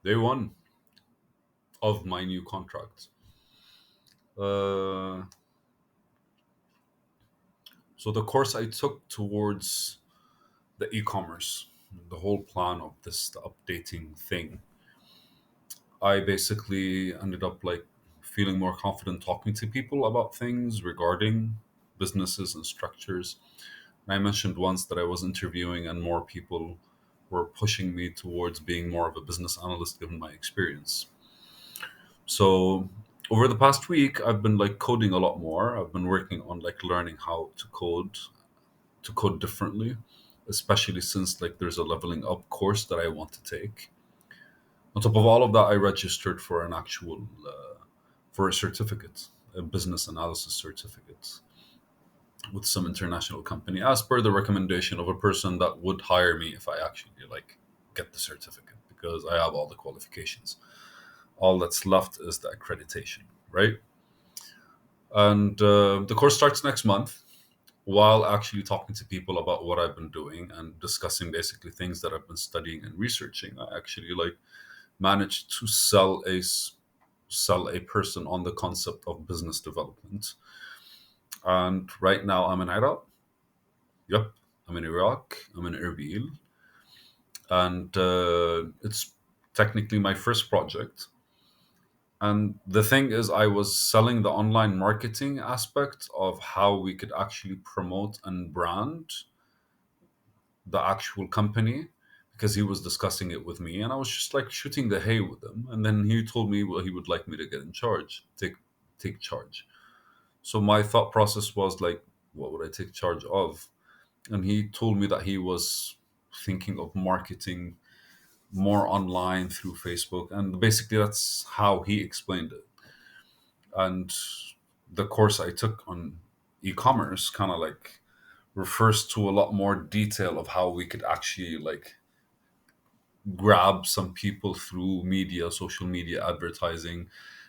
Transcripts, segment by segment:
day one of my new contract. Uh, so the course I took towards the e-commerce, the whole plan of this updating thing, I basically ended up like feeling more confident talking to people about things regarding businesses and structures. And I mentioned once that I was interviewing and more people were pushing me towards being more of a business analyst given my experience. So over the past week I've been like coding a lot more. I've been working on like learning how to code differently, especially since like there's a leveling up course that I want to take. On top of all of that, I registered for an actual for a certificate, a business analysis certificate with some international company, as per the recommendation of a person that would hire me if I actually like get the certificate because I have all the qualifications. All that's left is the accreditation, right? And the course starts next month. While actually talking to people about what I've been doing and discussing basically things that I've been studying and researching, I actually like managed to sell a person on the concept of business development. And right now I'm in Iraq. Yep, I'm in Iraq. I'm in Erbil, and it's technically my first project. And the thing is, I was selling the online marketing aspect of how we could actually promote and brand the actual company because he was discussing it with me and I was just like shooting the hay with him, and then he told me well he would like me to get in charge, take charge. So my thought process was like, what would I take charge of? And he told me that he was thinking of marketing more online through Facebook, and basically that's how he explained it. And the course I took on e-commerce kind of like refers to a lot more detail of how we could actually like grab some people through media, social media advertising,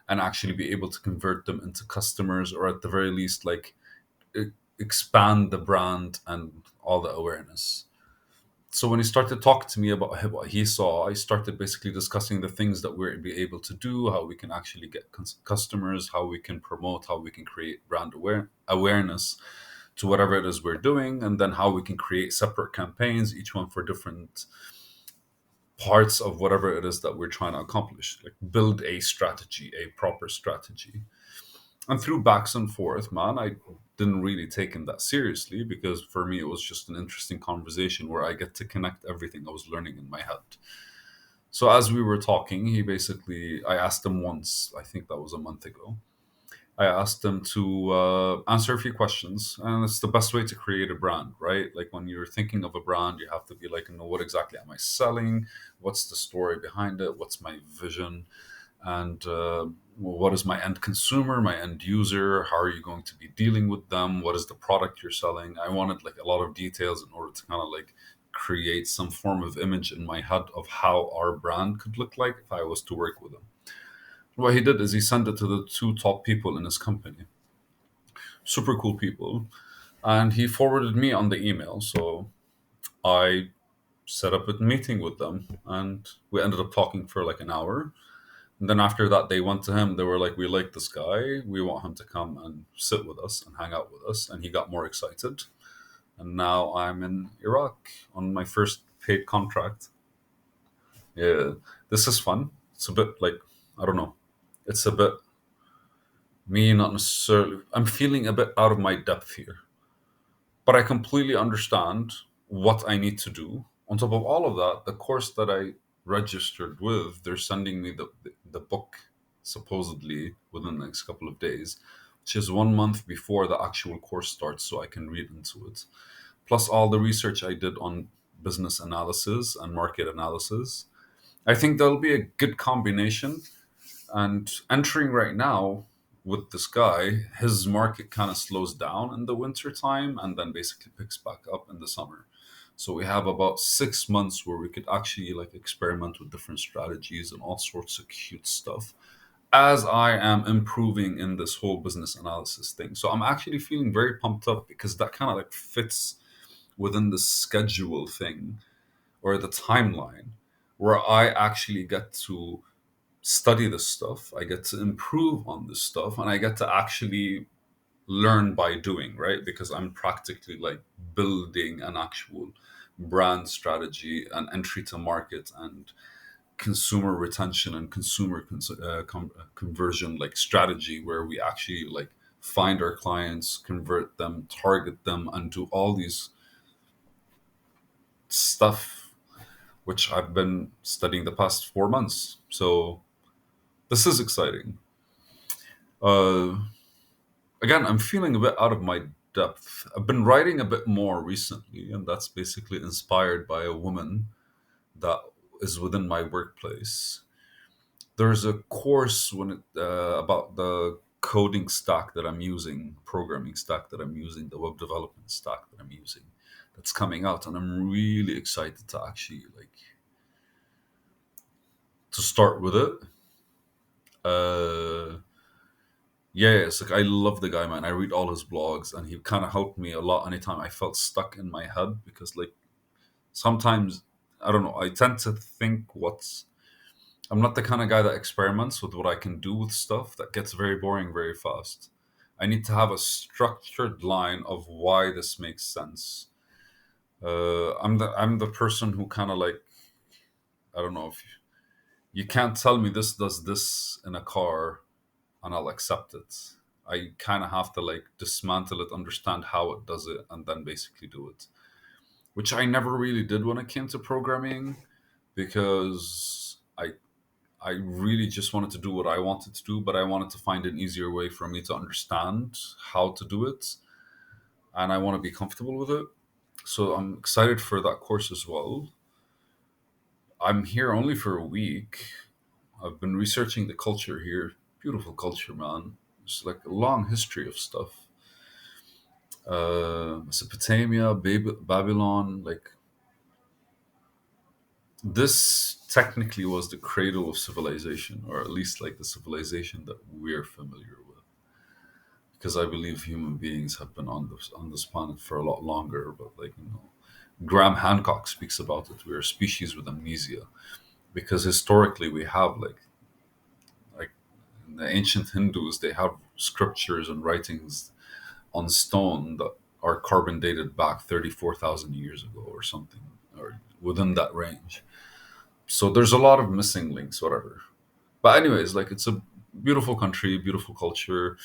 and actually be able to convert them into customers, or at the very least like e- expand the brand and all the awareness. So when he started talking to me about what he saw, I started basically discussing the things that we're be able to do, how we can actually get customers, how we can promote, how we can create brand awareness to whatever it is we're doing, and then how we can create separate campaigns, each one for different parts of whatever it is that we're trying to accomplish. Like build a strategy, a proper strategy. And through backs and forth, man, I didn't really take him that seriously because for me it was just an interesting conversation where I get to connect everything I was learning in my head. So as we were talking, he basically I asked him once, I think that was a month ago. I asked them to answer a few questions, and it's the best way to create a brand, right? Like when you're thinking of a brand, you have to be like, what exactly am I selling? What's the story behind it? What's my vision? And what is my end consumer, my end user? How are you going to be dealing with them? What is the product you're selling? I wanted like a lot of details in order to kind of like create some form of image in my head of how our brand could look like if I was to work with them. What he did is he sent it to the two top people in his company, super cool people, and he forwarded me on the email. So I set up a meeting with them, and we ended up talking for like an hour. And then after that, they went to him. They were like, "We like this guy. We want him to come and sit with us and hang out with us." And he got more excited. And now I'm in Iraq on my first paid contract. Yeah, this is fun. It's a bit like I don't know. It's a bit me, not necessarily. I'm feeling a bit out of my depth here, but I completely understand what I need to do. On top of all of that, the course that I registered with, they're sending me the book supposedly within the next couple of days, which is 1 month before the actual course starts, so I can read into it. Plus, all the research I did on business analysis and market analysis. I think there'll be a good combination, and entering right now with this guy, his market kind of slows down in the winter time and then basically picks back up in the summer. So we have about 6 months where we could actually like experiment with different strategies and all sorts of cute stuff as I am improving in this whole business analysis thing. So I'm actually feeling very pumped up because that kind of like fits within the schedule thing or the timeline where I actually get to study this stuff, I get to improve on this stuff, and I get to actually learn by doing, right? Because I'm practically like building an actual brand strategy and entry to market and consumer retention and conversion like strategy, where we actually like find our clients, convert them, target them, and do all these stuff which I've been studying the past 4 months. So this is exciting. uh Again, I'm feeling a bit out of my depth. I've been writing a bit more recently, and that's basically inspired by a woman that is within my workplace. There's a course about the coding stack that I'm using, programming stack that I'm using, the web development stack that I'm using, that's coming out, and I'm really excited to actually like to start with it. Uh, yeah, it's like I love the guy, man. I read all his blogs, and he kind of helped me a lot anytime I felt stuck in my head, because like sometimes I don't know. I tend to think what's I'm not the kind of guy that experiments with what I can do with stuff. That gets very boring very fast. I need to have a structured line of why this makes sense. I'm the person who kind of like, I don't know, if you can't tell me this does this in a car and I'll accept it. I kind of have to like dismantle it, understand how it does it, and then basically do it. Which I never really did when it came to programming, because I really just wanted to do what I wanted to do, but I wanted to find an easier way for me to understand how to do it, and I want to be comfortable with it. So I'm excited for that course as well. I'm here only for a week. I've been researching the culture here. Beautiful culture, man. It's like a long history of stuff. Mesopotamia, Babylon, like this technically was the cradle of civilization, or at least like the civilization that we're familiar with. Because I believe human beings have been on this planet for a lot longer. But like Graham Hancock speaks about it. We're a species with amnesia, because historically we have like in the ancient Hindus, they have scriptures and writings on stone that are carbon dated back 34,000 years ago or something, or within that range. So there's a lot of missing links, whatever. But anyways, like it's a beautiful country, beautiful culture.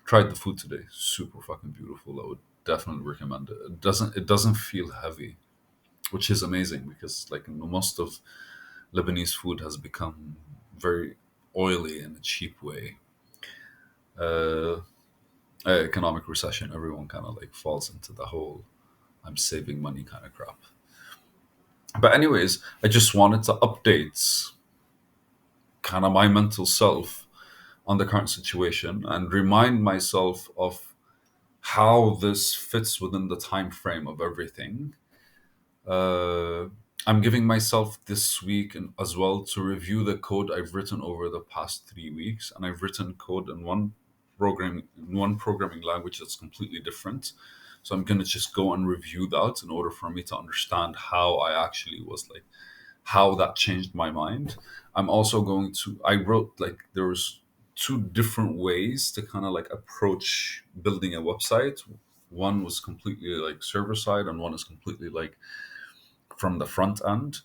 Tried the food today, super fucking beautiful. I would definitely recommend it. It doesn't feel heavy, which is amazing, because like most of Lebanese food has become very oily in a cheap way. uh Economic recession, everyone kind of like falls into the whole I'm saving money kind of crap. But anyways, I just wanted to update kind of my mental self on the current situation and remind myself of how this fits within the time frame of everything. uh, I'm giving myself this week as well to review the code I've written over the past 3 weeks, and I've written code in one programming language that's completely different. So I'm gonna just go and review that in order for me to understand how I actually was like, how that changed my mind. I'm also going to I wrote like there was two different ways to kind of like approach building a website. One was completely like server side, and one is completely like from the front end.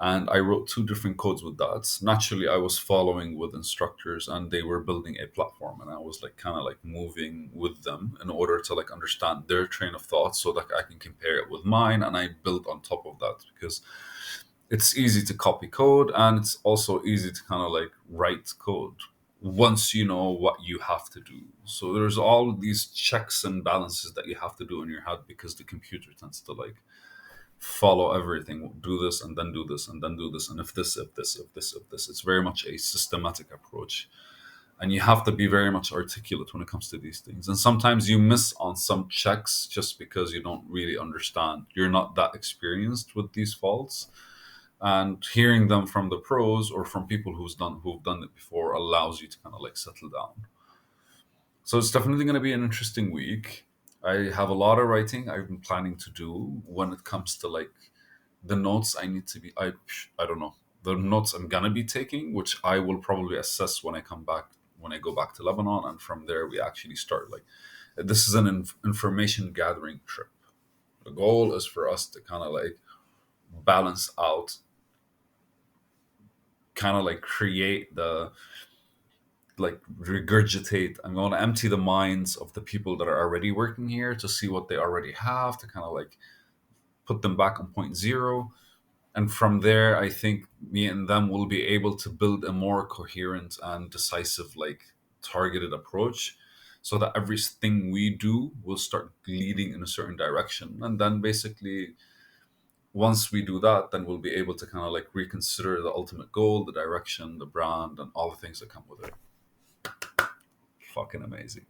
And I wrote two different codes with that. Naturally, I was following with instructors, and they were building a platform, and I was like kind of like moving with them in order to like understand their train of thought so that I can compare it with mine, and I built on top of that, because it's easy to copy code, and it's also easy to kind of like write code once you know what you have to do. So there's all these checks and balances that you have to do in your head, because the computer tends to like follow everything, do this and then do this and then do this, and if this, it's very much a systematic approach, and you have to be very much articulate when it comes to these things. And sometimes you miss on some checks just because you don't really understand, you're not that experienced with these faults. And hearing them from the pros or from people who've done it before allows you to kind of like settle down. So it's definitely going to be an interesting week. I have a lot of writing I've been planning to do when it comes to like the notes I need to be. I don't know. the notes I'm gonna be taking, which I will probably assess when I come back, when I go back to Lebanon, and from there we actually start. Like, this is an information gathering trip. The goal is for us to kind of like balance out, kind of like create the, like regurgitate. I'm going to empty the minds of the people that are already working here to see what they already have, to kind of like put them back on point zero. And from there, I think me and them will be able to build a more coherent and decisive, like targeted approach, so that everything we do will start leading in a certain direction. And then basically, once we do that, then we'll be able to kind of like reconsider the ultimate goal, the direction, the brand, and all the things that come with it. Fucking amazing.